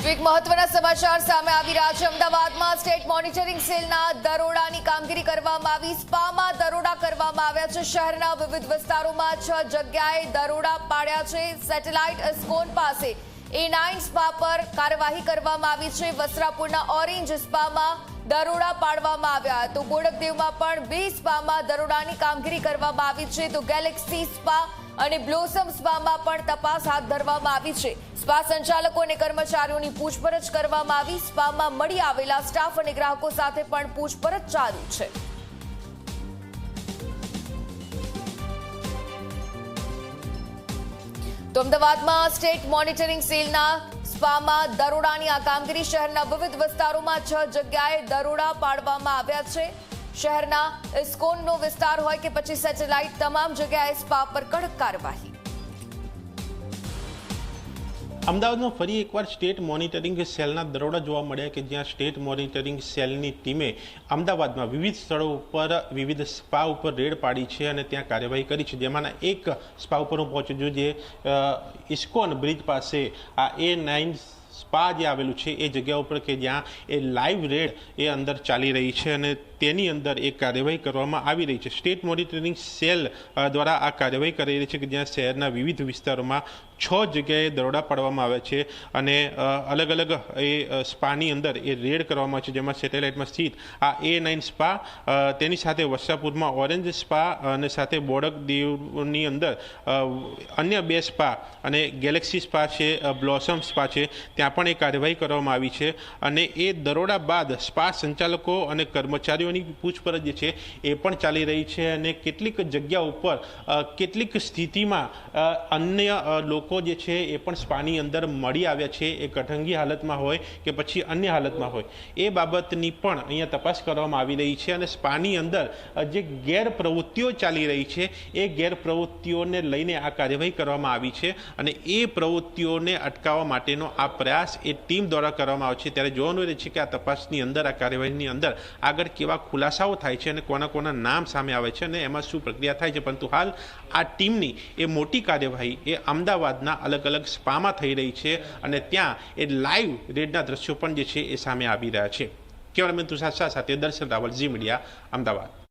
એક મહત્વના સમાચાર સામે આવી રહ્યા છે। અમદાવાદમાં સ્ટેટ મોનિટરિંગ સેલના દરોડાની કામગીરી કરવામાં આવી। સ્પામાં દરોડા કરવામાં આવ્યા છે। શહેરના વિવિધ વિસ્તારોમાં 6 જગ્યાએ દરોડા પાડ્યા છે। સેટેલાઇટ ઇસ્કોન પાસે A9 સ્પા પર કાર્યવાહી કરવામાં આવી છે। વસ્ત્રાપુરના ઓરેન્જ સ્પામાં દરોડા પાડવામાં આવ્યા તો બોડકદેવમાં પણ 2 સ્પામાં દરોડાની કામગીરી કરવામાં આવી છે। તો ગેલેક્સી સ્પા અને બ્લોસમ સ્પામાં પણ તપાસ હાથ ધરવામાં આવી છે। સ્પા સંચાલકો અને કર્મચારીઓની પૂછપરછ કરવામાં આવી। સ્પામાં મળી આવેલા સ્ટાફ અને ગ્રાહકો સાથે પણ પૂછપરછ ચાલુ છે। તો અમદાવાદમાં સ્ટેટ મોનિટરિંગ સેલના સ્પામાં દરોડાની આ કામગીરી શહેરના વિવિધ વિસ્તારોમાં 6 જગ્યાએ દરોડા પાડવામાં આવ્યા છે। શહેરના ઇસ્કોનનો વિસ્તાર હોય કે પછી સેટેલાઇટ તમામ જગ્યાએ સ્પા પર કડક કાર્યવાહી। અમદાવાદમાં ફરી એકવાર સ્ટેટ મોનિટરિંગ સેલના દરોડા જોવા મળ્યા કે જ્યાં સ્ટેટ મોનિટરિંગ સેલની ટીમે અમદાવાદમાં વિવિધ સ્થળો ઉપર વિવિધ સ્પા ઉપર રેડ પાડી છે અને ત્યાં કાર્યવાહી કરી છે। જેમાંના એક સ્પા ઉપર હું પહોંચ્યો છું જે ઇસ્કોન બ્રિજ પાસે આ A9 સ્પા જે આવેલું છે એ જગ્યા ઉપર કે જ્યાં એ લાઈવ રેડ એ અંદર ચાલી રહી છે અને તેની અંદર એક કાર્યવાહી કરવામાં આવી રહી છે। સ્ટેટ મોનિટરિંગ સેલ દ્વારા આ કાર્યવાહી કરી રહી છે કે જ્યાં શહેરના વિવિધ વિસ્તારોમાં 6 જગ્યાએ દરોડા પાડવામાં આવ્યા છે અને અલગ અલગ એ સ્પાની અંદર એ રેડ કરવામાં આવે છે। જેમાં સેટેલાઇટમાં સ્થિત આ A9 સ્પા તેની સાથે વસ્ત્રાપુરમાં ઓરેન્જ સ્પા અને સાથે બોડકદેવની અંદર અન્ય 2 સ્પા અને ગેલેક્સી સ્પા છે, બ્લોસમ સ્પા છે, ત્યાં પણ એ કાર્યવાહી કરવામાં આવી છે અને એ દરોડા બાદ સ્પા સંચાલકો અને કર્મચારીઓની પૂછપરછ જે છે એ પણ ચાલી રહી છે અને કેટલીક જગ્યા ઉપર કેટલીક સ્થિતિમાં અન્ય લોકો જે છે એ પણ સ્પાની અંદર મળી આવ્યા છે। એ કઠંગી હાલતમાં હોય કે પછી અન્ય હાલતમાં હોય એ બાબતની પણ અહીંયા તપાસ કરવામાં આવી રહી છે અને સ્પાની અંદર જે ગેરપ્રવૃત્તિઓ ચાલી રહી છે એ ગેરપ્રવૃત્તિઓને લઈને આ કાર્યવાહી કરવામાં આવી છે અને એ પ્રવૃત્તિઓને અટકાવવા માટેનો આ પ્રયાસ એ ટીમ દ્વારા કરવામાં આવે છે। ત્યારે જોવાનું રહે છે કે આ તપાસની અંદર આ કાર્યવાહીની અંદર આગળ કેવા ખુલાસાઓ થાય છે અને કોના કોના નામ સામે આવે છે અને એમાં શું પ્રક્રિયા થાય છે। પરંતુ હાલ આ ટીમની એ મોટી કાર્યવાહી એ અમદાવાદના અલગ અલગ સ્પામાં થઈ રહી છે અને ત્યાં એ લાઈવ રેડના દ્રશ્યો પણ જે છે એ સામે આવી રહ્યા છે। કેમેરામેન તુષાર શાહ સાથે દર્શન રાવલ, ઝી મીડિયા, અમદાવાદ।